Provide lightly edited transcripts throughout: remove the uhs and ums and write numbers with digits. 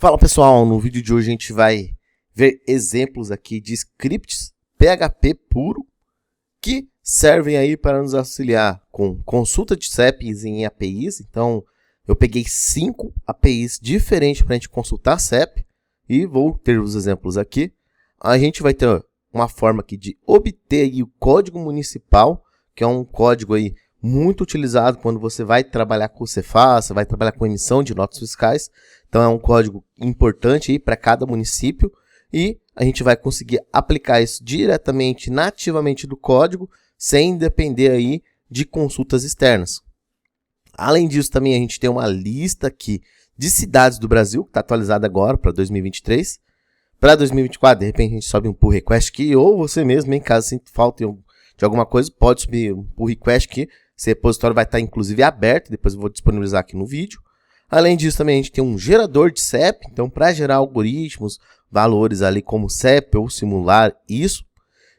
Fala pessoal, no vídeo de hoje a gente vai ver exemplos aqui de scripts PHP puro que servem aí para nos auxiliar com consulta de CEPs em APIs. Então eu peguei 5 APIs diferentes para a gente consultar CEP e vou ter os exemplos aqui. A gente vai ter uma forma aqui de obter aí o código municipal, que é um código aí muito utilizado quando você vai trabalhar com o Cefaz, você vai trabalhar com emissão de notas fiscais. Então é um código importante aí para cada município e a gente vai conseguir aplicar isso diretamente, nativamente do código, sem depender aí de consultas externas. Além disso, também a gente tem uma lista aqui de cidades do Brasil, que está atualizada agora para 2023. Para 2024, de repente a gente sobe um pull request aqui, ou você mesmo, em caso sinta falta de alguma coisa, pode subir um pull request aqui. Esse repositório vai estar inclusive aberto, depois eu vou disponibilizar aqui no vídeo. Além disso, também a gente tem um gerador de CEP, então para gerar algoritmos, valores ali como CEP ou simular isso.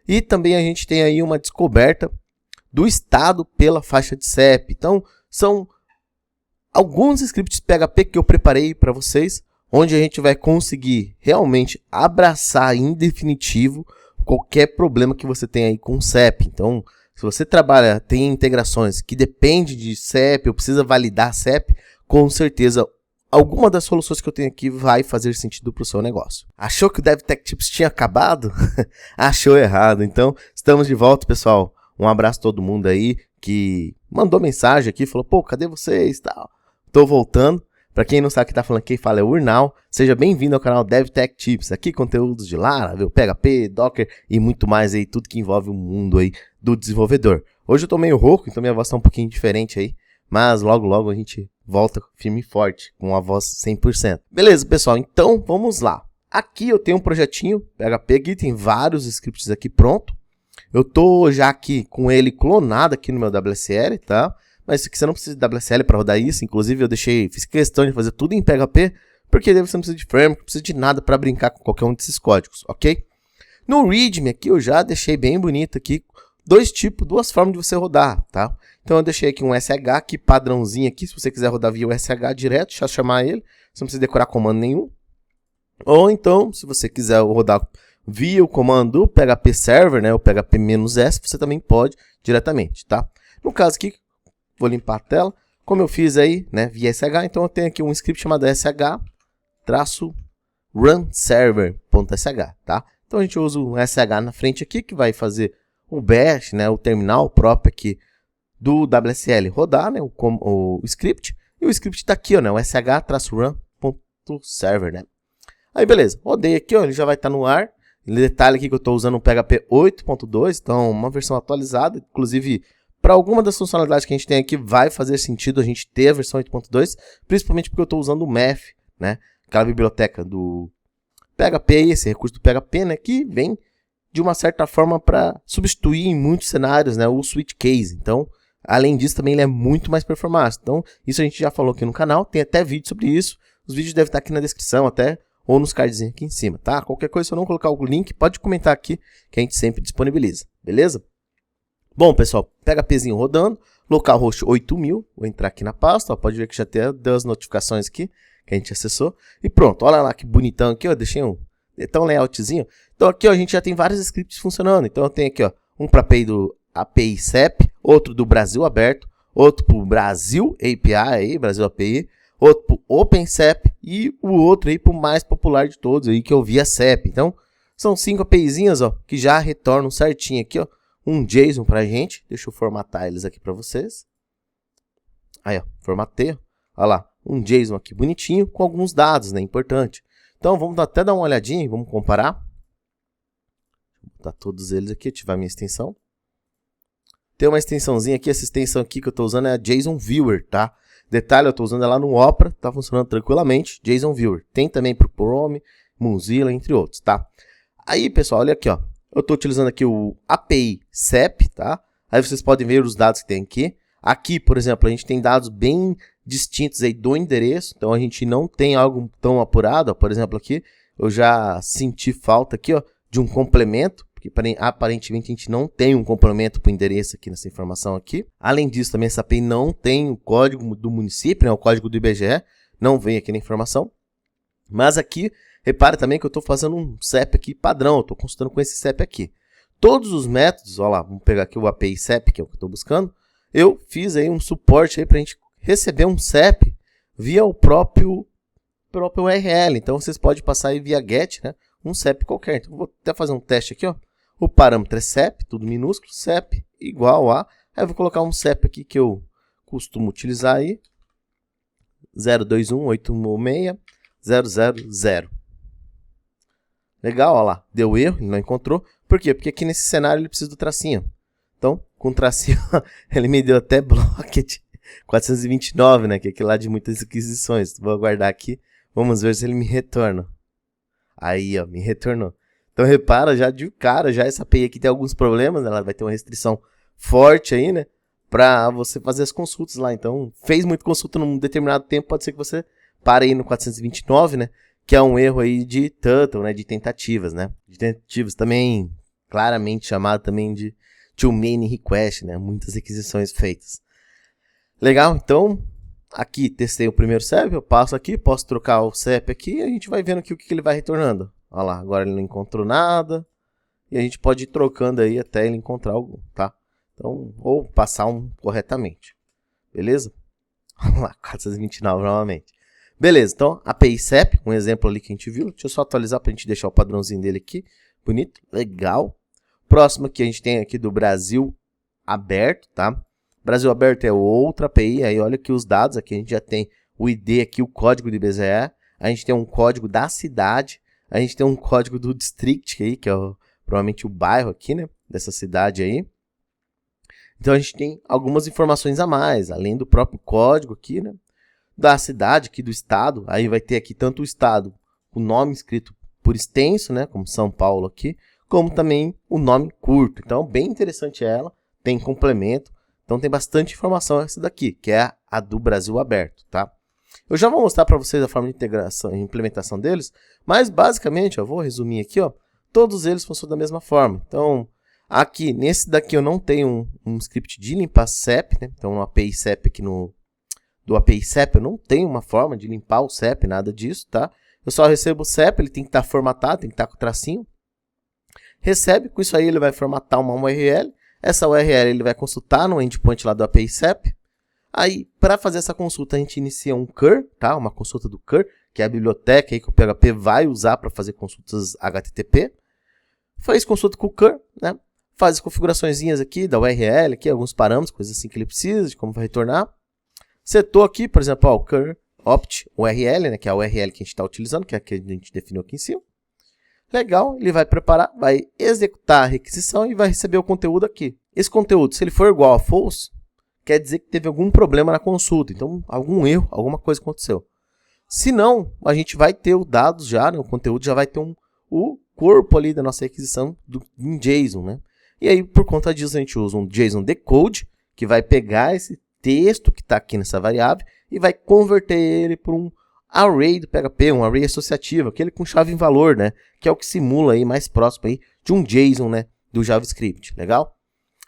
E também a gente tem aí uma descoberta do estado pela faixa de CEP. Então são alguns scripts PHP que eu preparei para vocês, onde a gente vai conseguir realmente abraçar em definitivo qualquer problema que você tenha aí com CEP. Então, se você trabalha, tem integrações que depende de CEP ou precisa validar CEP, com certeza alguma das soluções que eu tenho aqui vai fazer sentido para o seu negócio. Achou que o DevTech Tips tinha acabado? Achou errado. Então, estamos de volta, pessoal. Um abraço a todo mundo aí que mandou mensagem aqui, falou, pô, cadê vocês? Tô voltando. Para quem não sabe o que tá falando, quem fala é o Urnal. Seja bem-vindo ao canal DevTech Tips. Aqui conteúdos de Laravel, PHP, Docker e muito mais aí, tudo que envolve o mundo aí do desenvolvedor. Hoje eu tô meio rouco, então minha voz tá um pouquinho diferente aí, mas logo a gente volta firme e forte, com a voz 100%. Beleza, pessoal, então vamos lá. Aqui eu tenho um projetinho PHP, aqui tem vários scripts aqui pronto. Eu tô já aqui com ele clonado aqui no meu WSL, tá? Mas aqui você não precisa de WSL para rodar isso, inclusive eu fiz questão de fazer tudo em PHP, porque você não precisa de framework, não precisa de nada para brincar com qualquer um desses códigos, ok? No README aqui eu já deixei bem bonito aqui, duas formas de você rodar, tá? Então eu deixei aqui um SH aqui, padrãozinho aqui, se você quiser rodar via SH direto, só chamar ele, você não precisa decorar comando nenhum. Ou então, se você quiser rodar via o comando PHP Server, né, o PHP-S, você também pode diretamente, tá? No caso aqui, vou limpar a tela, como eu fiz aí, né, via SH, então eu tenho aqui um script chamado sh-runserver.sh, tá? Então a gente usa o SH na frente aqui, que vai fazer o bash, né, o terminal próprio aqui do WSL rodar, né, o script, e o script tá aqui, ó, né, o sh-run.server, né. Aí beleza, rodei aqui, ó, ele já vai estar no ar. Detalhe aqui que eu estou usando um PHP 8.2, então uma versão atualizada, inclusive para alguma das funcionalidades que a gente tem aqui vai fazer sentido a gente ter a versão 8.2, principalmente porque eu estou usando o Math, né, aquela biblioteca do PHP, esse recurso do PHP, né, que vem de uma certa forma para substituir em muitos cenários, né, o switch case. Então, além disso, também ele é muito mais performante. Então, isso a gente já falou aqui no canal, tem até vídeo sobre isso. Os vídeos devem estar aqui na descrição até, ou nos cardzinhos aqui em cima, tá? Qualquer coisa, se eu não colocar o link, pode comentar aqui, que a gente sempre disponibiliza, beleza? Bom, pessoal, PHPzinho rodando, localhost 8000, vou entrar aqui na pasta, ó, pode ver que já tem as notificações aqui, que a gente acessou. E pronto, olha lá que bonitão aqui, ó, deixei um layoutzinho. Então aqui, ó, a gente já tem vários scripts funcionando. Então eu tenho aqui, ó, um para API CEP, outro do Brasil aberto, outro para o Brasil API, aí, Brasil API, outro para o OpenCEP e o outro aí para o mais popular de todos, aí, que é o ViaCEP. Então são 5 APIzinhas, ó, que já retornam certinho aqui, ó, um JSON pra gente. Deixa eu formatar eles aqui para vocês. Aí, ó, formatei, ó. Olha lá, um JSON aqui bonitinho com alguns dados, né, importante. Então vamos até dar uma olhadinha, vamos comparar. Vou botar todos eles aqui, ativar minha extensão. Tem uma extensãozinha aqui, essa extensão aqui que eu estou usando é a JSON Viewer, tá? Detalhe, eu estou usando ela no Opera, tá funcionando tranquilamente, JSON Viewer. Tem também para o Chrome, Mozilla, entre outros, tá? Aí, pessoal, olha aqui, ó. Eu estou utilizando aqui o API CEP, tá? Aí vocês podem ver os dados que tem aqui. Aqui, por exemplo, a gente tem dados bem distintos aí do endereço, então a gente não tem algo tão apurado, ó. Por exemplo, aqui eu já senti falta aqui, ó, de um complemento, porque aparentemente a gente não tem um complemento para o endereço aqui nessa informação aqui. Além disso, também essa API não tem o código do município, né, o código do IBGE, não vem aqui na informação. Mas aqui, repare também que eu estou fazendo um CEP aqui padrão, eu estou consultando com esse CEP aqui. Todos os métodos, olha lá, vamos pegar aqui o API CEP, que é o que eu estou buscando, eu fiz aí um suporte para a gente receber um CEP via o próprio URL. Então, vocês podem passar aí via GET, né, um CEP qualquer. Então, vou até fazer um teste aqui, ó. O parâmetro é CEP, tudo minúsculo, CEP igual a... Aí eu vou colocar um CEP aqui que eu costumo utilizar aí, 021816000. Legal, ó lá, deu erro, ele não encontrou. Por quê? Porque aqui nesse cenário ele precisa do tracinho. Então, com o tracinho, ele me deu até Blocked 429, né? Que é aquele lá de muitas aquisições. Vou aguardar aqui, vamos ver se ele me retorna. Aí, ó, me retornou. Então, repara, já de cara, já essa API aqui tem alguns problemas, né? Ela vai ter uma restrição forte aí, né? Para você fazer as consultas lá. Então, fez muita consulta num determinado tempo, pode ser que você pare aí no 429, né? Que é um erro aí de total, né? De tentativas, né? De tentativas também, claramente chamado também de too many requests, né? Muitas requisições feitas. Legal, então, aqui testei o primeiro CEP, eu passo aqui, posso trocar o CEP aqui e a gente vai vendo aqui o que ele vai retornando. Olha lá, agora ele não encontrou nada. E a gente pode ir trocando aí até ele encontrar algum, tá? Então, ou passar um corretamente. Beleza? Vamos lá, 429 novamente. Beleza, então, API CEP, um exemplo ali que a gente viu. Deixa eu só atualizar para a gente deixar o padrãozinho dele aqui. Bonito, legal. Próximo que a gente tem aqui do Brasil Aberto, tá? Brasil Aberto é outra API, aí olha aqui os dados, aqui a gente já tem o ID aqui, o código de BZE. A gente tem um código da cidade. A gente tem um código do district aí, que é provavelmente o bairro aqui, né? Dessa cidade aí. Então, a gente tem algumas informações a mais, além do próprio código aqui, né? Da cidade, aqui do estado. Aí vai ter aqui tanto o estado, o nome escrito por extenso, né? Como São Paulo aqui, como também o nome curto. Então, bem interessante ela, tem complemento. Então, tem bastante informação essa daqui, que é a do Brasil Aberto, tá? Eu já vou mostrar para vocês a forma de integração e implementação deles, mas basicamente, eu vou resumir aqui, ó, todos eles funcionam da mesma forma. Então, aqui, nesse daqui eu não tenho um script de limpar CEP, né? Então, no API CEP aqui do API CEP eu não tenho uma forma de limpar o CEP, nada disso, tá? Eu só recebo o CEP, ele tem que estar formatado, tem que estar com o tracinho. Recebe, com isso aí ele vai formatar uma URL. Essa URL ele vai consultar no endpoint lá do API CEP. Aí, para fazer essa consulta, a gente inicia um cur, tá? Uma consulta do cur, que é a biblioteca aí que o PHP vai usar para fazer consultas HTTP. Faz consulta com o cur, né? Faz as configuraçõezinhas aqui da URL, aqui, alguns parâmetros, coisas assim que ele precisa, de como vai retornar. Setou aqui, por exemplo, ó, o cur opt URL, né? Que é a URL que a gente está utilizando, que é a que a gente definiu aqui em cima. Legal, ele vai preparar, vai executar a requisição e vai receber o conteúdo aqui. Esse conteúdo, se ele for igual a false, quer dizer que teve algum problema na consulta. Então, algum erro, alguma coisa aconteceu. Se não, a gente vai ter os dados já, né? O conteúdo já vai ter o corpo ali da nossa requisição em JSON, né? E aí, por conta disso, a gente usa um JSON decode, que vai pegar esse texto que está aqui nessa variável e vai converter ele para um array do PHP, um array associativo, aquele com chave em valor, né? Que é o que simula aí mais próximo aí de um JSON, né? Do JavaScript, legal?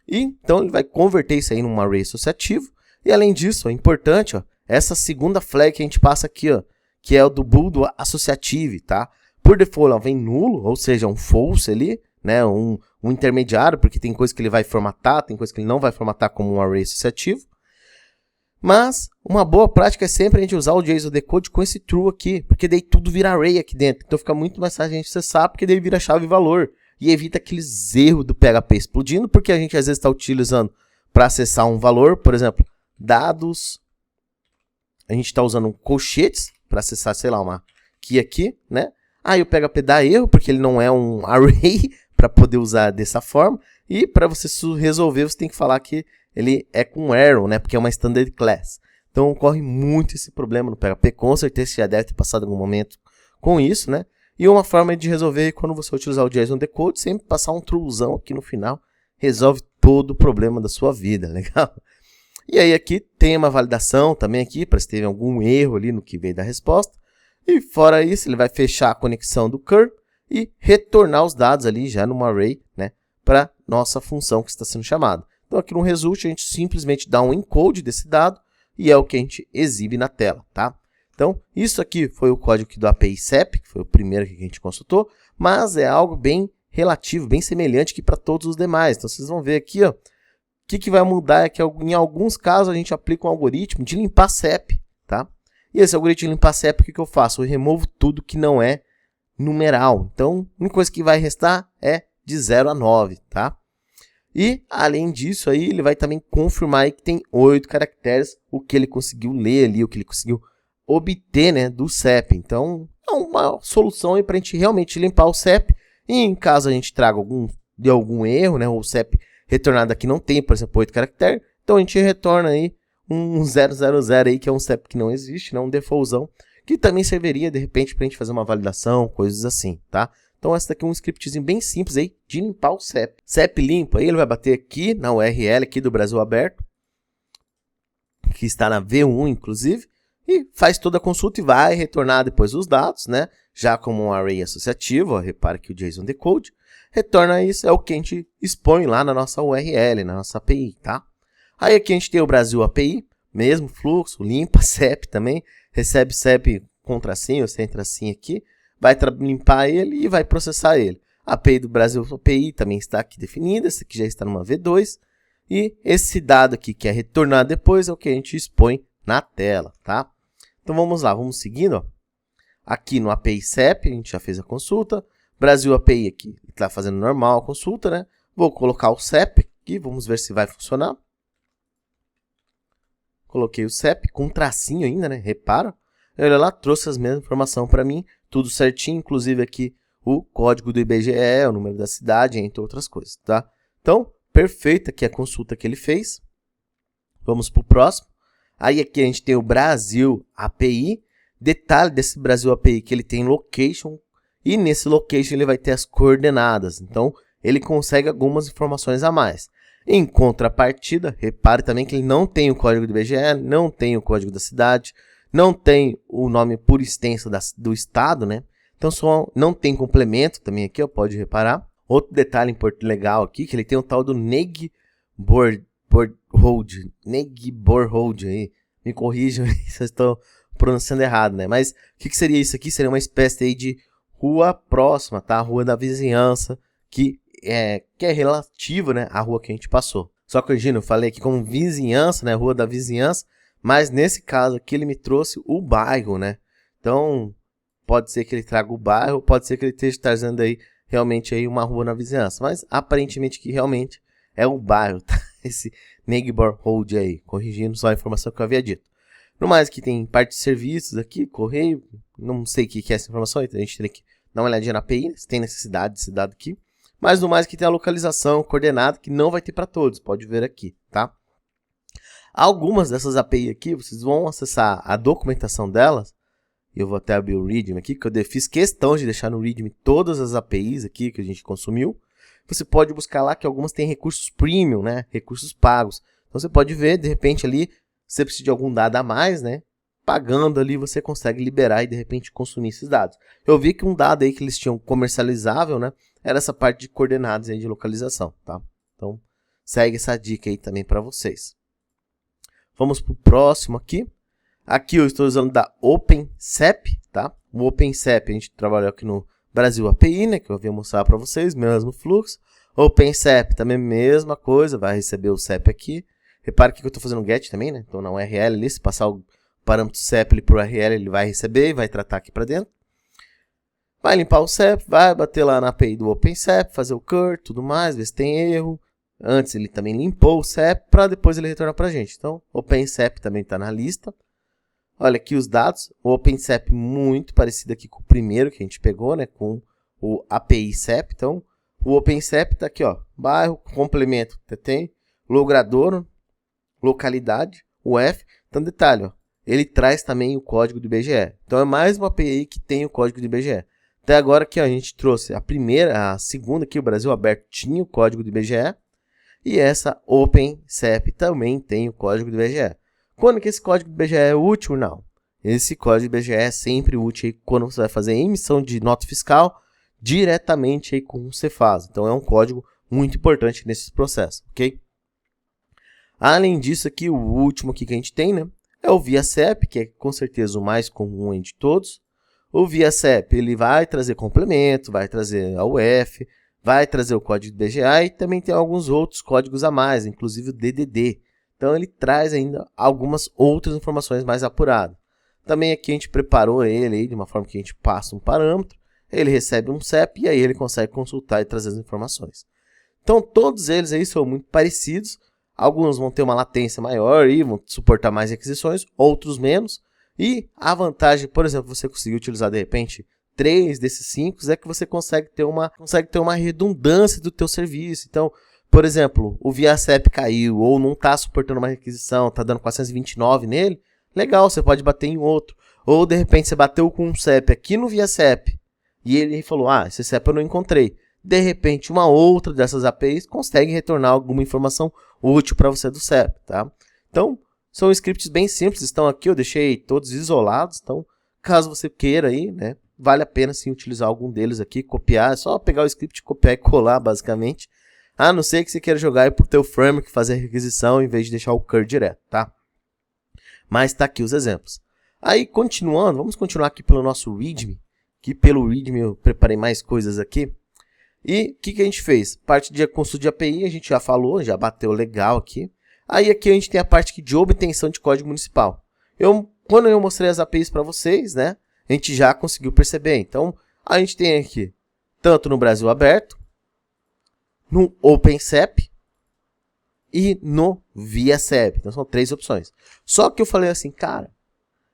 E então ele vai converter isso aí num array associativo. E além disso, é importante, ó, essa segunda flag que a gente passa aqui, ó, que é o do bool do associative, tá? Por default, ela vem nulo, ou seja, um false ali, né? Um intermediário, porque tem coisa que ele vai formatar, tem coisa que ele não vai formatar como um array associativo. Mas uma boa prática é sempre a gente usar o JSON decode com esse true aqui, porque daí tudo vira array aqui dentro. Então fica muito mais fácil a gente acessar, porque daí vira chave e valor. E evita aqueles erros do PHP explodindo, porque a gente às vezes está utilizando para acessar um valor, por exemplo, dados. A gente está usando colchetes para acessar, sei lá, uma key aqui, né? Aí o PHP dá erro, porque ele não é um array para poder usar dessa forma. E para você resolver, você tem que falar que ele é com arrow, né? Porque é uma standard class. Então ocorre muito esse problema no PHP. Com certeza você já deve ter passado algum momento com isso, né? E uma forma de resolver quando você utilizar o JSON decode, sempre passar um truezão aqui no final. Resolve todo o problema da sua vida, legal? E aí aqui tem uma validação também aqui, para se teve algum erro ali no que veio da resposta. E fora isso, ele vai fechar a conexão do cur e retornar os dados ali já numa array, né? Para nossa função que está sendo chamada. Então aqui no result a gente simplesmente dá um encode desse dado e é o que a gente exibe na tela, tá? Então, isso aqui foi o código aqui do API SEP, que foi o primeiro que a gente consultou, mas é algo bem relativo, bem semelhante aqui para todos os demais. Então, vocês vão ver aqui, ó, o que vai mudar é que em alguns casos a gente aplica um algoritmo de limpar SEP, tá? E esse algoritmo de limpar SEP, o que eu faço? Eu removo tudo que não é numeral. Então, a única coisa que vai restar é de 0 a 9, tá? E, além disso, aí, ele vai também confirmar aí que tem 8 caracteres, o que ele conseguiu ler ali, o que ele conseguiu obter, né, do SEP. Então, é uma solução aí para a gente realmente limpar o SEP. E em caso a gente traga algum erro, né, o SEP retornado aqui não tem, por exemplo, 8 caracteres, então a gente retorna aí um 000 aí, que é um SEP que não existe, né, um defaultzão, que também serviria, de repente, para a gente fazer uma validação, coisas assim, tá? Então, esse daqui é um scriptzinho bem simples aí de limpar o SEP. SEP limpo, aí ele vai bater aqui na URL aqui do Brasil Aberto, que está na V1, inclusive, e faz toda a consulta e vai retornar depois os dados, né? Já como um array associativo, ó, repare que o JSON decode, retorna isso, é o que a gente expõe lá na nossa URL, na nossa API, tá? Aí aqui a gente tem o Brasil API, mesmo fluxo, limpa SEP também, recebe SEP com tracinho ou sem tracinho aqui, vai limpar ele e vai processar ele. A API do Brasil API também está aqui definida, esse aqui já está numa V2, e esse dado aqui que é retornado depois é o que a gente expõe na tela, tá? Então vamos lá, vamos seguindo, ó. Aqui no API SEP, a gente já fez a consulta. Brasil API aqui, está fazendo normal a consulta, né? Vou colocar o SEP aqui, vamos ver se vai funcionar. Coloquei o SEP com um tracinho ainda, né? Repara. Olha lá, trouxe as mesmas informações para mim, tudo certinho, inclusive aqui o código do IBGE, o número da cidade, entre outras coisas, tá? Então, perfeita aqui a consulta que ele fez. Vamos para o próximo. Aí aqui a gente tem o Brasil API. Detalhe desse Brasil API que ele tem location e nesse location ele vai ter as coordenadas. Então, ele consegue algumas informações a mais. Em contrapartida, repare também que ele não tem o código do IBGE, não tem o código da cidade, não tem o nome por extenso do estado, né? Então, não tem complemento também aqui, ó, pode reparar. Outro detalhe legal aqui, que ele tem o tal do Negborhold aí. Me corrijam se eu estou pronunciando errado, né? Mas o que seria isso aqui? Seria uma espécie aí de rua próxima, tá? A rua da vizinhança, que é relativa, né, à rua que a gente passou. Só corrigindo, eu falei aqui como vizinhança, né, rua da vizinhança, mas nesse caso aqui ele me trouxe o bairro, né? Então, pode ser que ele traga o bairro, pode ser que ele esteja trazendo aí realmente aí uma rua na vizinhança, mas aparentemente que realmente é o bairro, tá? Esse Negborhold aí, corrigindo só a informação que eu havia dito. No mais, aqui tem parte de serviços aqui, correio, não sei o que é essa informação, então a gente tem que dar uma olhadinha na API, se tem necessidade desse dado aqui. Mas no mais, aqui tem a localização, coordenada, que não vai ter para todos, pode ver aqui, tá? Algumas dessas API aqui, vocês vão acessar a documentação delas, eu vou até abrir o README aqui, que eu fiz questão de deixar no README todas as APIs aqui que a gente consumiu. Você pode buscar lá que algumas têm recursos premium, né? Recursos pagos. Então você pode ver, de repente ali, você precisa de algum dado a mais, né? Pagando ali você consegue liberar e de repente consumir esses dados. Eu vi que um dado aí que eles tinham comercializável, né? Era essa parte de coordenadas aí de localização, tá? Então segue essa dica aí também para vocês. Vamos para o próximo aqui. Aqui eu estou usando da OpenSEP, tá? O OpenSEP a gente trabalhou aqui no Brasil API, né? Que eu havia mostrar para vocês, mesmo fluxo. OpenSEP também mesma coisa, vai receber o SEP aqui. Repare que eu estou fazendo get também, né? Então na URL ali, se passar o parâmetro SEP para o URL, ele vai receber e vai tratar aqui para dentro. Vai limpar o SEP, vai bater lá na API do OpenSEP, fazer o cur, tudo mais, ver se tem erro. Antes ele também limpou o SEP para depois ele retornar para a gente. Então, o OpenSEP também está na lista. Olha aqui os dados. O OpenSEP muito parecido aqui com o primeiro que a gente pegou, né? Com o API SEP. Então, o OpenSEP está aqui, ó. Bairro, complemento, tem logrador, localidade, o F. Então, detalhe, ó. Ele traz também o código do IBGE. Então, é mais uma API que tem o código do IBGE. Até agora aqui, ó, a gente trouxe a segunda aqui, o Brasil Aberto, tinha o código do IBGE. E essa OpenSEP também tem o código do IBGE. Quando que esse código do IBGE é útil? Não. Esse código do IBGE é sempre útil aí quando você vai fazer emissão de nota fiscal diretamente aí com o Cefaz. Então, é um código muito importante nesse processo, ok? Além disso aqui, o último aqui que a gente tem, né? é o ViaCep, que é com certeza o mais comum de todos. O ViaCep ele vai trazer complemento, vai trazer a UF, vai trazer o código do IBGE e também tem alguns outros códigos a mais, inclusive o DDD. Então ele traz ainda algumas outras informações mais apuradas. Também aqui a gente preparou ele aí de uma forma que a gente passa um parâmetro, ele recebe um CEP e aí ele consegue consultar e trazer as informações. Então todos eles aí são muito parecidos. Alguns vão ter uma latência maior e vão suportar mais requisições, outros menos. E a vantagem, por exemplo, você conseguir utilizar de repente 3 desses 5 é que você consegue ter uma redundância do teu serviço. Então, por exemplo, o ViaCep caiu ou não está suportando uma requisição, está dando 429 nele, legal, você pode bater em outro. Ou de repente você bateu com um CEP aqui no ViaCep e ele falou, esse CEP eu não encontrei. De repente, uma outra dessas APIs consegue retornar alguma informação útil para você do CEP, tá? Então, são scripts bem simples, estão aqui, eu deixei todos isolados, então, caso você queira aí, né, vale a pena sim utilizar algum deles aqui, copiar, é só pegar o script, copiar e colar, basicamente, a não ser que você queira jogar aí pro teu framework, fazer a requisição, em vez de deixar o curl direto, tá? Mas tá aqui os exemplos. Aí, continuando, vamos continuar aqui pelo nosso README, que pelo README eu preparei mais coisas aqui. E o que a gente fez? Parte de consulta de API, a gente já falou, já bateu legal aqui. Aí aqui a gente tem a parte aqui de obtenção de código municipal. Quando eu mostrei as APIs para vocês, né, a gente já conseguiu perceber. Então, a gente tem aqui, tanto no Brasil aberto, no OpenCep e no ViaCep. Então, são 3 opções. Só que eu falei assim, cara,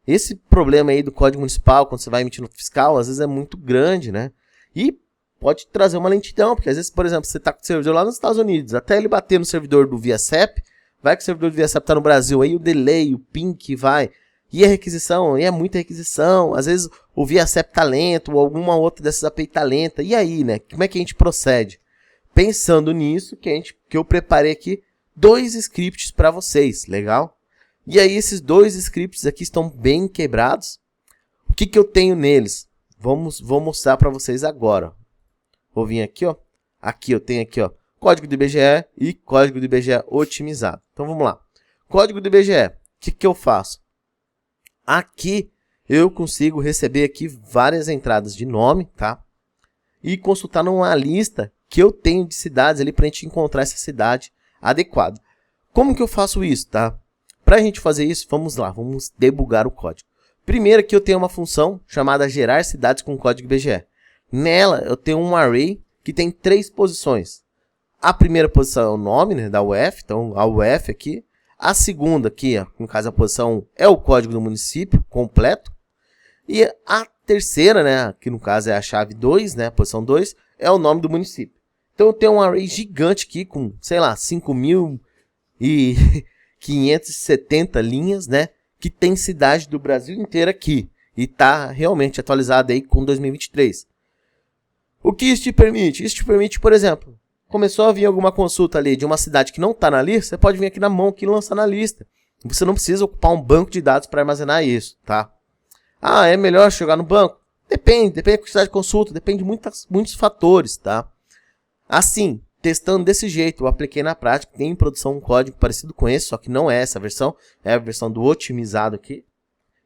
esse problema aí do código municipal, quando você vai emitir no fiscal, às vezes é muito grande, né? E pode trazer uma lentidão, porque às vezes, por exemplo, você está com o servidor lá nos Estados Unidos, até ele bater no servidor do ViaCep, vai que o servidor do ViaCep está no Brasil, aí o delay, o ping que vai, e a requisição, e é muita requisição, às vezes o ViaCep está lento, ou alguma outra dessas API está lenta, e aí, né, como é que a gente procede? Pensando nisso, que eu preparei aqui 2 scripts para vocês, legal? E aí esses 2 scripts aqui estão bem quebrados. O que eu tenho neles? Vou mostrar para vocês agora. Vou vir aqui, ó. Aqui eu tenho aqui, ó, código do IBGE e código do IBGE otimizado. Então vamos lá. Código do IBGE. O que eu faço? Aqui eu consigo receber aqui várias entradas de nome, tá? E consultar numa lista que eu tenho de cidades ali para a gente encontrar essa cidade adequada. Como que eu faço isso, tá? Para a gente fazer isso, vamos lá, vamos debugar o código. Primeiro aqui eu tenho uma função chamada gerar cidades com código IBGE. Nela eu tenho um array que tem 3 posições. A primeira posição é o nome, né, da UF, então a UF aqui. A segunda aqui, ó, no caso a posição 1, é o código do município completo. E a terceira, né, que no caso é a chave 2, né, a posição 2, é o nome do município. Então eu tenho um array gigante aqui com, sei lá, 5.570 linhas, né, que tem cidade do Brasil inteiro aqui. E está realmente atualizado aí com 2023. O que isso te permite? Isso te permite, por exemplo, começou a vir alguma consulta ali de uma cidade que não está na lista, você pode vir aqui na mão aqui e lançar na lista. Você não precisa ocupar um banco de dados para armazenar isso, tá? É melhor chegar no banco? Depende da quantidade de consulta, depende de muitos fatores, tá? Assim, testando desse jeito, eu apliquei na prática, tem em produção um código parecido com esse, só que não é essa versão, é a versão do otimizado aqui.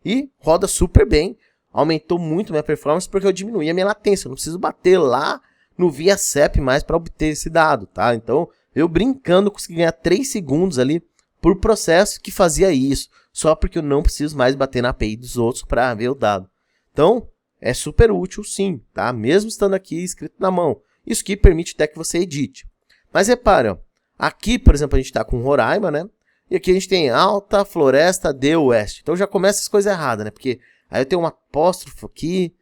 E roda super bem, aumentou muito minha performance porque eu diminuí a minha latência, eu não preciso bater lá no ViaCep mais para obter esse dado, tá? Então, eu brincando consegui ganhar 3 segundos ali por processo que fazia isso, só porque eu não preciso mais bater na API dos outros para ver o dado. Então, é super útil sim, tá? Mesmo estando aqui escrito na mão. Isso que permite até que você edite. Mas repare, ó, aqui, por exemplo, a gente está com Roraima, né? E aqui a gente tem Alta Floresta de Oeste. Então já começa as coisas erradas, né? Porque aí eu tenho um apóstrofo aqui,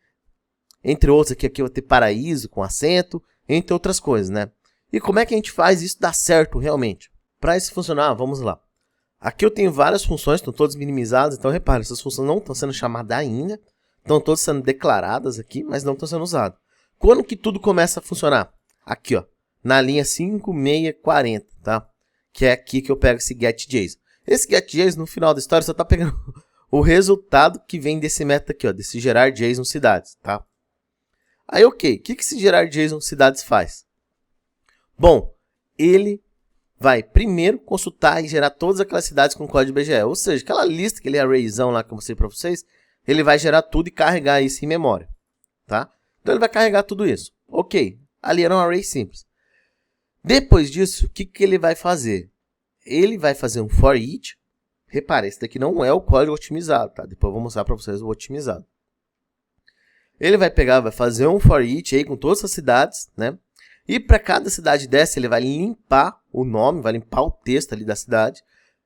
entre outros aqui eu vou ter paraíso com acento, entre outras coisas, né? E como é que a gente faz isso dar certo realmente? Para isso funcionar, vamos lá. Aqui eu tenho várias funções, estão todas minimizadas, então repare, essas funções não estão sendo chamadas ainda, estão todas sendo declaradas aqui, mas não estão sendo usadas. Quando que tudo começa a funcionar? Aqui, ó, na linha 5640, tá? Que é aqui que eu pego esse getJSON. Esse getJSON, no final da história, só está pegando o resultado que vem desse método aqui, ó, desse gerar JSON cidades, tá? Aí, ok, o que esse gerar JSON cidades faz? Bom, ele vai primeiro consultar e gerar todas aquelas cidades com código IBGE. Ou seja, aquela lista, aquele arrayzão lá que eu mostrei para vocês, ele vai gerar tudo e carregar isso em memória. Tá? Então ele vai carregar tudo isso. Ok, ali era um array simples. Depois disso, o que ele vai fazer? Ele vai fazer um for each. Repare, esse daqui não é o código otimizado, tá? Depois eu vou mostrar para vocês o otimizado. Ele vai pegar, vai fazer um for each aí com todas as cidades, né? E para cada cidade dessa, ele vai limpar o nome, vai limpar o texto ali da cidade,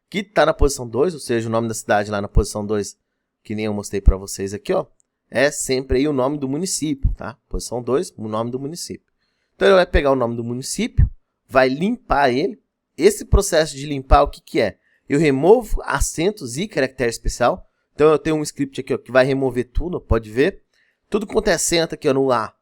que está na posição 2, ou seja, o nome da cidade lá na posição 2, que nem eu mostrei para vocês aqui, ó, é sempre aí o nome do município, tá? Posição 2, o nome do município. Então ele vai pegar o nome do município, vai limpar ele. Esse processo de limpar, o que que é? Eu removo acentos e caractere especial. Então eu tenho um script aqui, ó, que vai remover tudo, pode ver. Tudo quanto é acento aqui, ó, no A,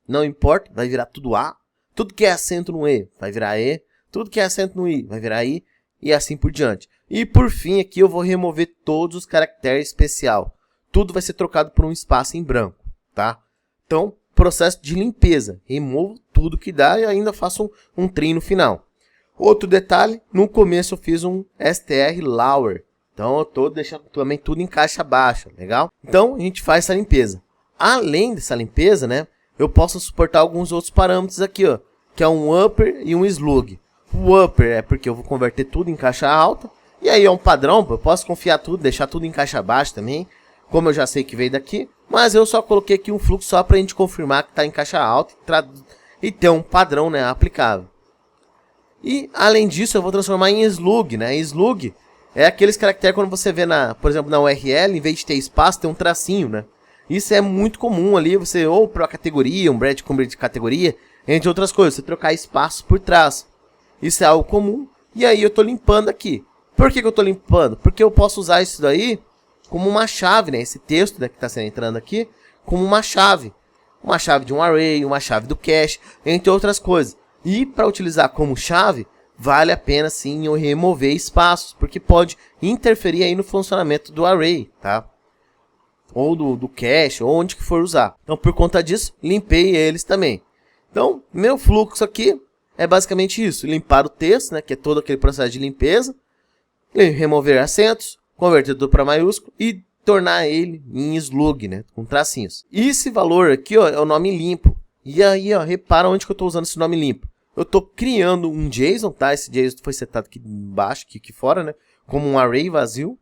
não importa, vai virar tudo A. Tudo que é acento no E, vai virar E. Tudo que é acento no I, vai virar I. E assim por diante. E por fim, aqui eu vou remover todos os caracteres especial. Tudo vai ser trocado por um espaço em branco, tá? Então, processo de limpeza. Removo tudo que dá e ainda faço um trim no final. Outro detalhe, no começo eu fiz um str lower. Então eu estou deixando também tudo em caixa baixa, legal? Então a gente faz essa limpeza. Além dessa limpeza, né, eu posso suportar alguns outros parâmetros aqui, ó, que é um upper e um slug. O upper é porque eu vou converter tudo em caixa alta, e aí é um padrão, eu posso confiar tudo, deixar tudo em caixa baixa também, como eu já sei que veio daqui, mas eu só coloquei aqui um fluxo só para a gente confirmar que está em caixa alta e ter um padrão, né, aplicável. E além disso eu vou transformar em slug, né? Slug é aqueles caracteres quando você vê por exemplo, na URL, em vez de ter espaço, tem um tracinho, né? Isso é muito comum ali, você ou para categoria, um breadcrumb de categoria, entre outras coisas, você trocar espaço por traço. Isso é algo comum. E aí eu estou limpando aqui. Por que eu estou limpando? Porque eu posso usar isso daí como uma chave, né? Esse texto, né, que está entrando aqui, como uma chave. Uma chave de um array, uma chave do cache, entre outras coisas. E para utilizar como chave, vale a pena sim eu remover espaços, porque pode interferir aí no funcionamento do array, tá? Ou do cache, ou onde que for usar. Então, por conta disso, limpei eles também. Então, meu fluxo aqui é basicamente isso. Limpar o texto, né, que é todo aquele processo de limpeza. Remover acentos, converter tudo para maiúsculo e tornar ele em slug, né, com tracinhos. E esse valor aqui, ó, é o nome limpo. E aí, ó, repara onde que eu estou usando esse nome limpo. Eu estou criando um JSON, tá? Esse JSON foi setado aqui embaixo, aqui fora, né? Como um array vazio.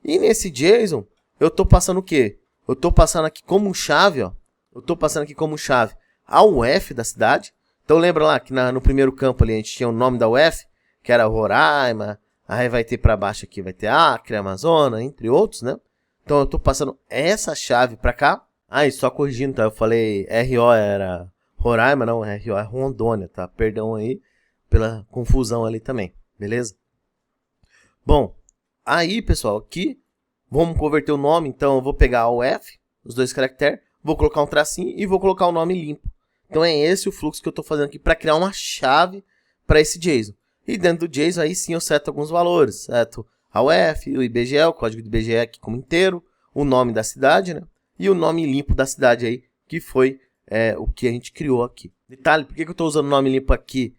E nesse JSON, eu estou passando o quê? Eu estou passando aqui como chave, ó. Eu estou passando aqui como chave a UF da cidade. Então lembra lá que no primeiro campo ali a gente tinha o nome da UF, que era Roraima. Aí vai ter para baixo aqui, vai ter Acre, Amazonas, entre outros, né? Então eu estou passando essa chave para cá. Ah, e só corrigindo, tá? Eu falei RO era Roraima, não, RO é Rondônia, tá? Perdão aí pela confusão ali também, beleza? Bom, aí, pessoal, aqui, vamos converter o nome, então eu vou pegar o F, os dois caracteres, vou colocar um tracinho e vou colocar o nome limpo. Então é esse o fluxo que eu estou fazendo aqui para criar uma chave para esse JSON. E dentro do JSON, aí sim eu seto alguns valores, certo? A UF, o IBGE, o código do IBGE aqui como inteiro, o nome da cidade, né? E o nome limpo da cidade aí, que foi o que a gente criou aqui. Detalhe, por que eu estou usando o nome limpo aqui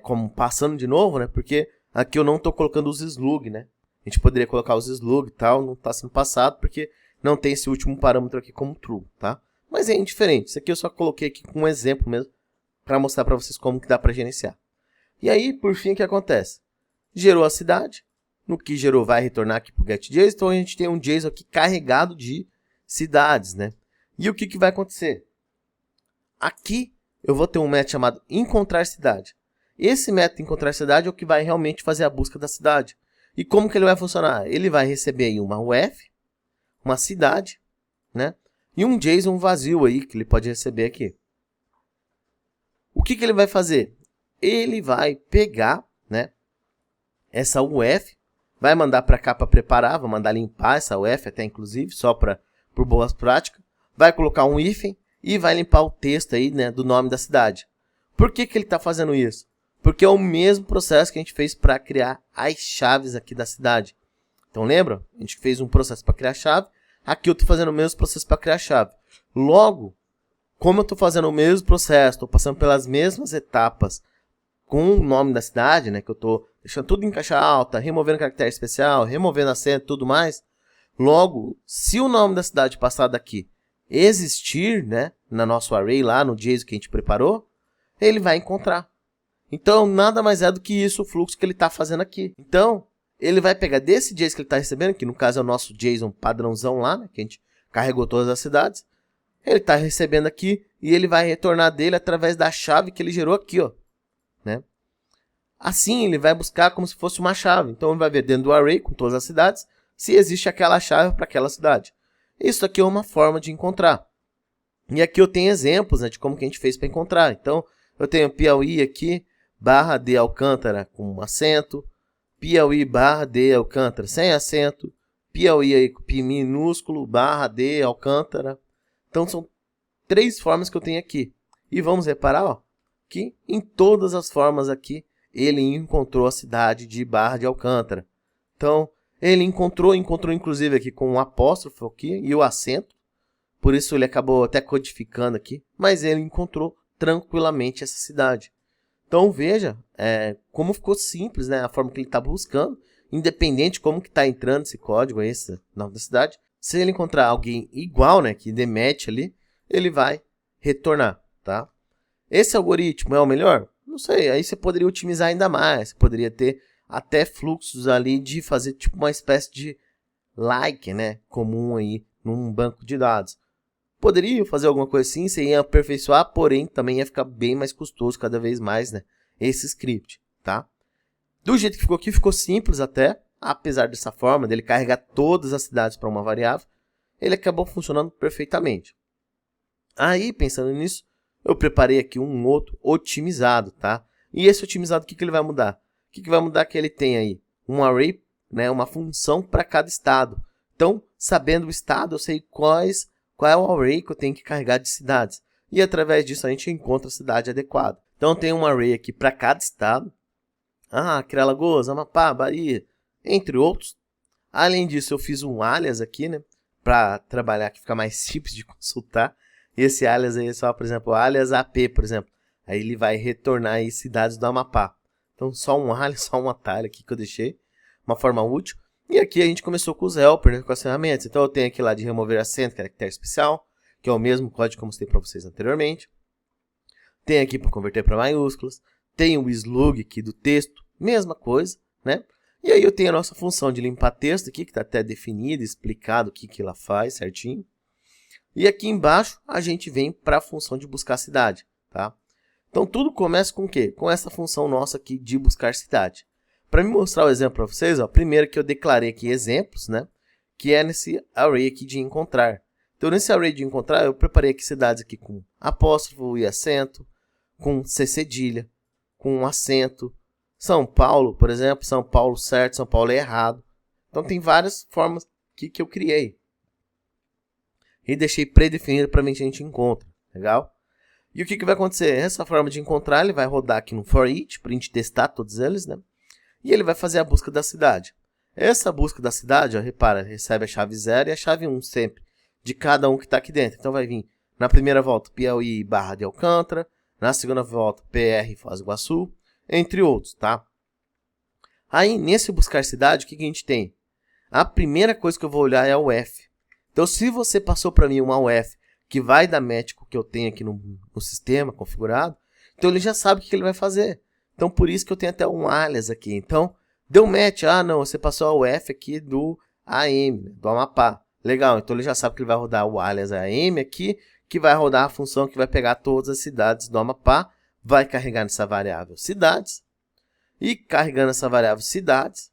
como passando de novo, né? Porque aqui eu não estou colocando os slug, né? A gente poderia colocar os slug e tal, não está sendo passado, porque não tem esse último parâmetro aqui como true, tá? Mas é indiferente, isso aqui eu só coloquei aqui com um exemplo mesmo, para mostrar para vocês como que dá para gerenciar. E aí, por fim, o que acontece? Gerou a cidade, no que gerou vai retornar aqui para o getJSON, então a gente tem um JSON aqui carregado de cidades, né? E o que que vai acontecer? Aqui eu vou ter um método chamado encontrar cidade. Esse método encontrar cidade é o que vai realmente fazer a busca da cidade. E como que ele vai funcionar? Ele vai receber aí uma UF, uma cidade, né? E um JSON vazio aí que ele pode receber aqui. O que que ele vai fazer? Ele vai pegar, né, essa UF, vai mandar para cá para preparar, vai mandar limpar essa UF até inclusive, só por boas práticas. Vai colocar um hífen e vai limpar o texto aí, né, do nome da cidade. Por que que ele está fazendo isso? Porque é o mesmo processo que a gente fez para criar as chaves aqui da cidade. Então lembra? A gente fez um processo para criar a chave. Aqui eu estou fazendo o mesmo processo para criar a chave. Logo, como eu estou fazendo o mesmo processo, estou passando pelas mesmas etapas com o nome da cidade, né, que eu estou deixando tudo em caixa alta, removendo caractere especial, removendo acento e tudo mais. Logo, se o nome da cidade passar daqui existir, né, no nosso array lá, no JSON que a gente preparou, ele vai encontrar. Então, nada mais é do que isso o fluxo que ele está fazendo aqui. Então, ele vai pegar desse JSON que ele está recebendo, que no caso é o nosso JSON padrãozão lá, né, que a gente carregou todas as cidades. Ele está recebendo aqui e ele vai retornar dele através da chave que ele gerou aqui, ó, né? Assim, ele vai buscar como se fosse uma chave. Então, ele vai ver dentro do array, com todas as cidades, se existe aquela chave para aquela cidade. Isso aqui é uma forma de encontrar. E aqui eu tenho exemplos, né, de como que a gente fez para encontrar. Então, eu tenho Piauí aqui, barra de Alcântara com acento, Piauí barra de Alcântara sem acento, Piauí aí com Pi minúsculo, barra de Alcântara. Então, são 3 formas que eu tenho aqui. E vamos reparar, ó, que em todas as formas aqui, ele encontrou a cidade de Barra de Alcântara. Então, ele encontrou inclusive aqui com um apóstrofo aqui e o acento. Por isso ele acabou até codificando aqui. Mas ele encontrou tranquilamente essa cidade. Então veja como ficou simples, né, a forma que ele está buscando. Independente de como que está entrando esse código, esse nome da cidade. Se ele encontrar alguém igual, né, que dê match ali, ele vai retornar. Tá? Esse algoritmo é o melhor? Não sei, aí você poderia otimizar ainda mais. Você poderia ter até fluxos ali de fazer tipo uma espécie de like, né, comum aí num banco de dados. Poderia fazer alguma coisa assim, você ia aperfeiçoar, porém também ia ficar bem mais custoso cada vez mais, né, esse script, tá? Do jeito que ficou aqui, ficou simples até, apesar dessa forma dele carregar todas as cidades para uma variável, ele acabou funcionando perfeitamente. Aí, pensando nisso, eu preparei aqui um outro otimizado, tá? E esse otimizado, o que ele vai mudar? O que vai mudar é que ele tem aí um array, né, uma função para cada estado. Então, sabendo o estado, eu sei qual é o array que eu tenho que carregar de cidades. E através disso a gente encontra a cidade adequada. Então, tem um array aqui para cada estado. Crialagoas, Amapá, Bahia, entre outros. Além disso, eu fiz um alias aqui, né, para trabalhar, que fica mais simples de consultar. E esse alias aí é só, por exemplo, alias AP, por exemplo. Aí ele vai retornar aí cidades do Amapá. Então, só um alias, só um atalho aqui que eu deixei. Uma forma útil. E aqui a gente começou com os helpers, né, com as ferramentas. Então, eu tenho aqui lá de remover acento, caractere especial, que é o mesmo código que eu mostrei para vocês anteriormente. Tem aqui para converter para maiúsculas. Tem o slug aqui do texto, mesma coisa, né? E aí eu tenho a nossa função de limpar texto aqui, que está até definida, explicado o que ela faz certinho. E aqui embaixo a gente vem para a função de buscar cidade, tá? Então tudo começa com o quê? Com essa função nossa aqui de buscar cidade. Para me mostrar o exemplo para vocês, ó, primeiro que eu declarei aqui exemplos, né? Que é nesse array aqui de encontrar. Então nesse array de encontrar eu preparei aqui cidades aqui com apóstrofo e acento, com C cedilha, com acento. São Paulo, por exemplo, São Paulo certo, São Paulo é errado. Então tem várias formas aqui que eu criei. E deixei predefinido para a gente encontra. Legal? E o que vai acontecer? Essa forma de encontrar, ele vai rodar aqui no for each, para a gente testar todos eles, né? E ele vai fazer a busca da cidade. Essa busca da cidade, ó, repara, recebe a chave 0 e a chave 1 sempre, de cada um que está aqui dentro. Então vai vir, na primeira volta, Piauí, Barra de Alcântara, na segunda volta, PR, Foz do Iguaçu, entre outros, tá? Aí, nesse buscar cidade, o que a gente tem? A primeira coisa que eu vou olhar é o F. Então, se você passou para mim uma UF que vai dar match com o que eu tenho aqui no sistema configurado, então ele já sabe o que ele vai fazer. Então, por isso que eu tenho até um alias aqui. Então, deu match. Não, você passou a UF aqui do AM, do Amapá. Legal, então ele já sabe que ele vai rodar o alias AM aqui, que vai rodar a função que vai pegar todas as cidades do Amapá, vai carregar nessa variável cidades, e carregando essa variável cidades,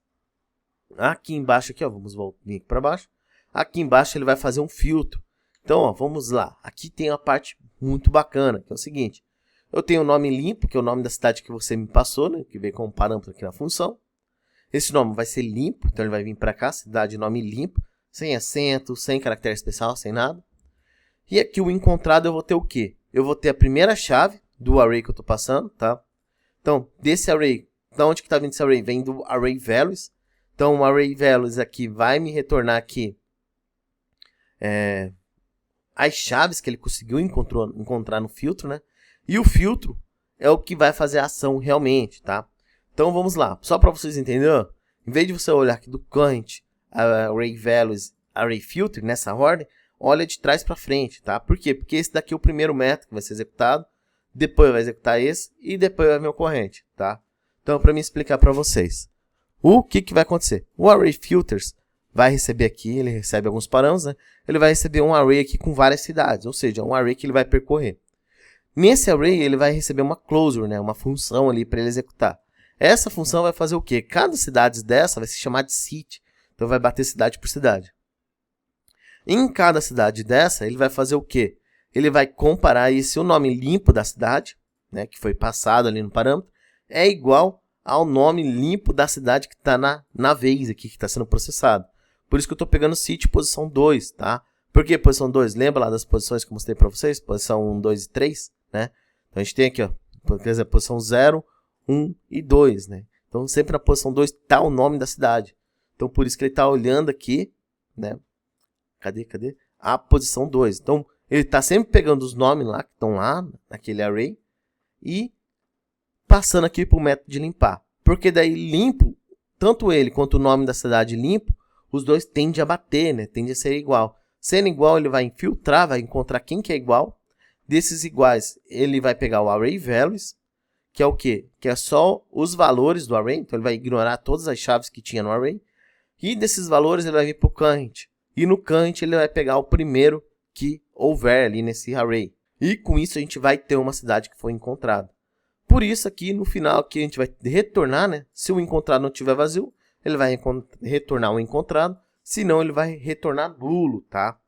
aqui embaixo, aqui, ó, vamos vir aqui para baixo, aqui embaixo ele vai fazer um filtro. Então, ó, vamos lá, aqui tem uma parte muito bacana, que é o seguinte, eu tenho o nome limpo, que é o nome da cidade que você me passou, né, que veio como parâmetro aqui na função. Esse nome vai ser limpo, então ele vai vir para cá, cidade nome limpo, sem acento, sem caractere especial, sem nada. E aqui o encontrado eu vou ter o quê? Eu vou ter a primeira chave do array que eu estou passando, tá? Então, desse array, da onde que está vindo esse array? Vem do array values. Então, o array values aqui vai me retornar aqui as chaves que ele conseguiu encontrar no filtro, né? E o filtro, é o que vai fazer a ação realmente, tá? Então vamos lá, só para vocês entenderem, em vez de você olhar aqui do current, array values, array filter, nessa ordem, olha de trás para frente, tá? Por quê? Porque esse daqui é o primeiro método que vai ser executado, depois vai executar esse e depois vai vir o corrente, tá? Então, para me explicar para vocês, o que vai acontecer? O array filters vai receber aqui, ele recebe alguns parâmetros, né? Ele vai receber um array aqui com várias cidades, ou seja, um array que ele vai percorrer. Nesse array, ele vai receber uma closure, né? Uma função ali para ele executar. Essa função vai fazer o quê? Cada cidade dessa vai se chamar de city, então vai bater cidade por cidade. Em cada cidade dessa, ele vai fazer o quê? Ele vai comparar aí se o nome limpo da cidade, né, que foi passado ali no parâmetro, é igual ao nome limpo da cidade que está na vez aqui, que está sendo processado. Por isso que eu estou pegando city posição 2, tá? Por que posição 2? Lembra lá das posições que eu mostrei para vocês? Posição 1, 2 e 3, né? Então a gente tem aqui, ó, por exemplo, posição 0, 1 e 2, né? Então sempre na posição 2 está o nome da cidade. Então por isso que ele está olhando aqui, né? Cadê? A posição 2. Então, ele está sempre pegando os nomes lá, que estão lá, naquele array, e passando aqui para o método de limpar. Porque daí limpo, tanto ele quanto o nome da cidade limpo, os dois tendem a bater, né? Tendem a ser igual. Sendo igual, ele vai infiltrar, vai encontrar quem que é igual. Desses iguais, ele vai pegar o array values, que é o quê? Que é só os valores do array. Então, ele vai ignorar todas as chaves que tinha no array. E desses valores, ele vai vir para o current. E no current ele vai pegar o primeiro que houver ali nesse array. E com isso a gente vai ter uma cidade que foi encontrada. Por isso aqui no final aqui a gente vai retornar, né? Se o encontrado não estiver vazio, ele vai retornar o encontrado. Se não, ele vai retornar nulo, tá?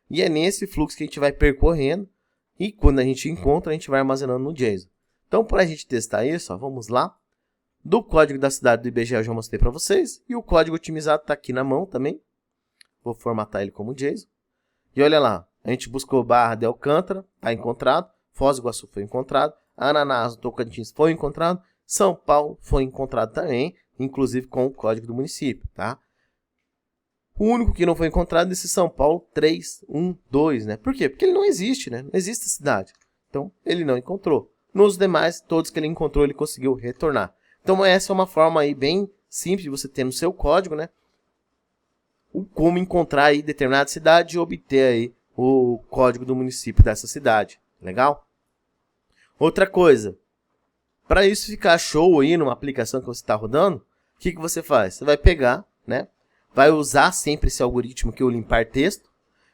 E é nesse fluxo que a gente vai percorrendo. E quando a gente encontra, a gente vai armazenando no JSON. Então, para a gente testar isso, ó, vamos lá. Do código da cidade do IBGE eu já mostrei para vocês. E o código otimizado está aqui na mão também. Vou formatar ele como JSON. E olha lá, a gente buscou Barra de Alcântara, está encontrado. Foz do Iguaçu foi encontrado. Ananás do Tocantins foi encontrado. São Paulo foi encontrado também, inclusive com o código do município, tá? O único que não foi encontrado é esse São Paulo 312, né? Por quê? Porque ele não existe, né? Não existe a cidade. Então, ele não encontrou. Nos demais, todos que ele encontrou, ele conseguiu retornar. Então, essa é uma forma aí bem simples de você ter no seu código, né? Como encontrar aí determinada cidade e obter aí o código do município dessa cidade. Legal? Outra coisa, para isso ficar show aí numa aplicação que você está rodando, o que você faz? Você vai pegar, né? Vai usar sempre esse algoritmo que é o limpar texto.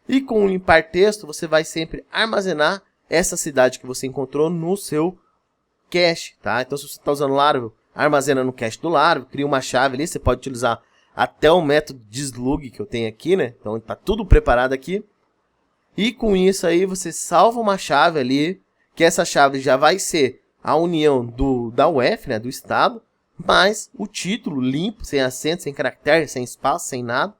E com o limpar texto, você vai sempre armazenar essa cidade que você encontrou no seu cache, tá? Então, se você está usando Laravel, armazena no cache do Laravel, cria uma chave ali, você pode utilizar até o método dislug que eu tenho aqui, né? Então está tudo preparado aqui. E com isso aí você salva uma chave ali, que essa chave já vai ser a união da UF, né? Do estado, mais o título limpo, sem acento, sem caractere, sem espaço, sem nada.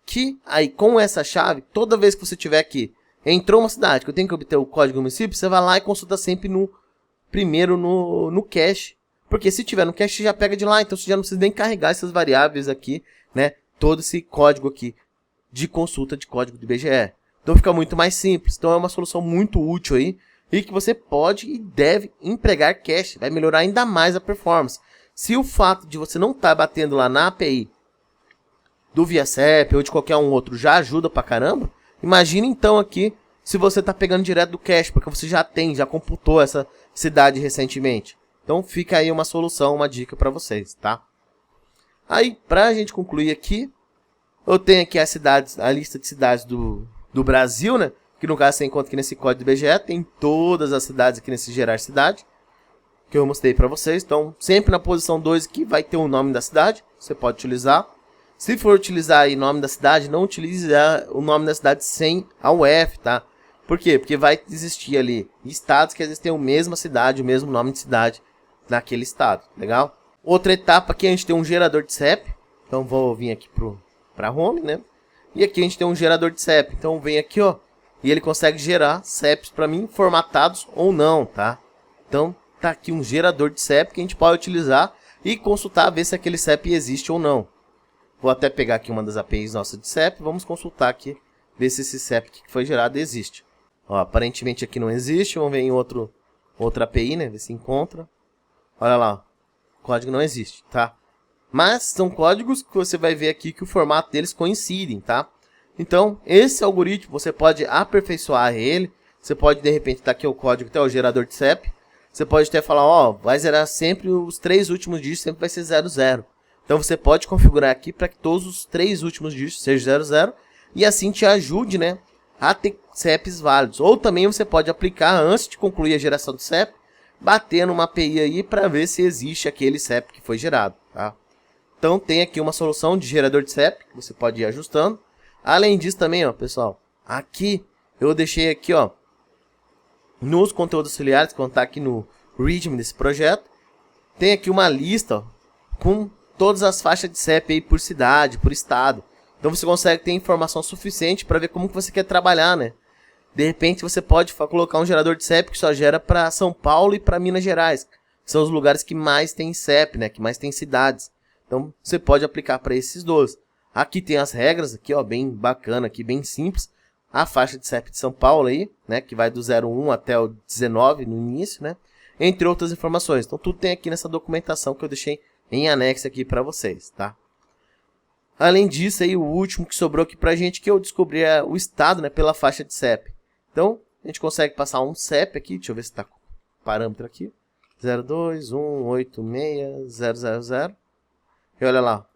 Que aí com essa chave, toda vez que você tiver aqui, entrou uma cidade que eu tenho que obter o código do município, você vai lá e consulta sempre primeiro no cache. Porque se tiver no cache, já pega de lá. Então você já não precisa nem carregar essas variáveis aqui, né? Todo esse código aqui de consulta de código do IBGE. Então fica muito mais simples. Então é uma solução muito útil aí. E que você pode e deve empregar cache. Vai melhorar ainda mais a performance. Se o fato de você não estar batendo lá na API do ViaCep ou de qualquer um outro já ajuda pra caramba, imagine então aqui se você está pegando direto do cache. Porque você já computou essa cidade recentemente. Então fica aí uma solução, uma dica para vocês, tá? Aí, para a gente concluir aqui, eu tenho aqui a lista de cidades do Brasil, né? Que no caso você encontra aqui nesse código do IBGE, tem todas as cidades aqui nesse gerar cidade, que eu mostrei para vocês. Então, sempre na posição 2 aqui vai ter o nome da cidade, você pode utilizar. Se for utilizar aí o nome da cidade, não utilize o nome da cidade sem a UF, tá? Por quê? Porque vai existir ali estados que às vezes têm a mesma cidade, o mesmo nome de cidade naquele estado, legal? Outra etapa aqui a gente tem um gerador de CEP, então vou vir aqui para home, né? E aqui a gente tem um gerador de CEP, então vem aqui, ó, e ele consegue gerar CEPs para mim, formatados ou não, tá? Então tá aqui um gerador de CEP que a gente pode utilizar e consultar, ver se aquele CEP existe ou não. Vou até pegar aqui uma das APIs nossas de CEP, vamos consultar aqui, ver se esse CEP que foi gerado existe. Ó, aparentemente aqui não existe, vamos ver em outro outra API, né? Ver se encontra. Olha lá, o código não existe, tá? Mas são códigos que você vai ver aqui que o formato deles coincidem, tá? Então, esse algoritmo, você pode aperfeiçoar ele. Você pode, de repente, tá aqui o código, até o gerador de CEP. Você pode até falar, ó, vai zerar sempre os 3 últimos dígitos, sempre vai ser 00. Então, você pode configurar aqui para que todos os 3 últimos dígitos sejam 00. E assim te ajude, né, a ter CEPs válidos. Ou também você pode aplicar, antes de concluir a geração do CEP, bater numa API aí para ver se existe aquele CEP que foi gerado, tá? Então, tem aqui uma solução de gerador de CEP, que você pode ir ajustando. Além disso também, ó, pessoal, aqui eu deixei aqui, ó, nos conteúdos auxiliares, que está aqui no README desse projeto, tem aqui uma lista, ó, com todas as faixas de CEP aí por cidade, por estado. Então você consegue ter informação suficiente para ver como que você quer trabalhar, né? De repente você pode colocar um gerador de CEP que só gera para São Paulo e para Minas Gerais. São os lugares que mais tem CEP, né? Que mais tem cidades. Então você pode aplicar para esses dois. Aqui tem as regras, aqui, ó, bem bacana, aqui, bem simples. A faixa de CEP de São Paulo aí, né, que vai do 01 até o 19 no início, né, entre outras informações. Então tudo tem aqui nessa documentação que eu deixei em anexo aqui para vocês, tá? Além disso aí, o último que sobrou aqui pra gente, que eu descobri é o estado, né, pela faixa de CEP. Então, a gente consegue passar um CEP aqui, deixa eu ver se tá com parâmetro aqui. 021860000. E olha lá,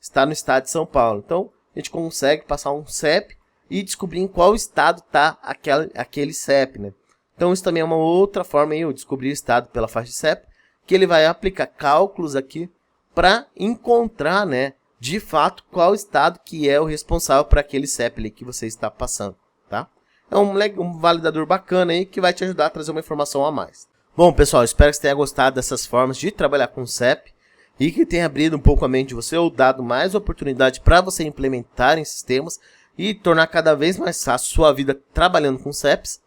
está no estado de São Paulo. Então, a gente consegue passar um CEP e descobrir em qual estado está aquele CEP, né? Então, isso também é uma outra forma aí, eu descobrir o estado pela faixa de CEP, que ele vai aplicar cálculos aqui para encontrar, né, de fato, qual estado que é o responsável por aquele CEP ali que você está passando, tá? É um validador bacana aí que vai te ajudar a trazer uma informação a mais. Bom, pessoal, espero que você tenha gostado dessas formas de trabalhar com CEP e que tenha abrido um pouco a mente de você ou dado mais oportunidade para você implementar em sistemas e tornar cada vez mais fácil sua vida trabalhando com CEPs.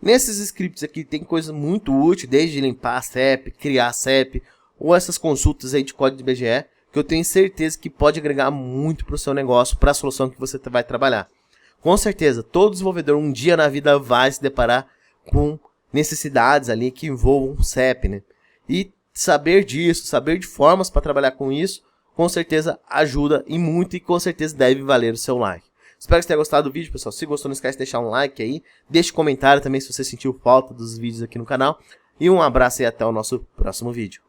Nesses scripts aqui tem coisas muito úteis, desde limpar a CEP, criar a CEP, ou essas consultas aí de código de BGE, que eu tenho certeza que pode agregar muito para o seu negócio, para a solução que você vai trabalhar. Com certeza, todo desenvolvedor um dia na vida vai se deparar com necessidades ali que envolvam CEP, né? E saber disso, saber de formas para trabalhar com isso, com certeza ajuda e muito, e com certeza deve valer o seu like. Espero que você tenha gostado do vídeo, pessoal. Se gostou, não esquece de deixar um like aí. Deixe um comentário também se você sentiu falta dos vídeos aqui no canal. E um abraço e até o nosso próximo vídeo.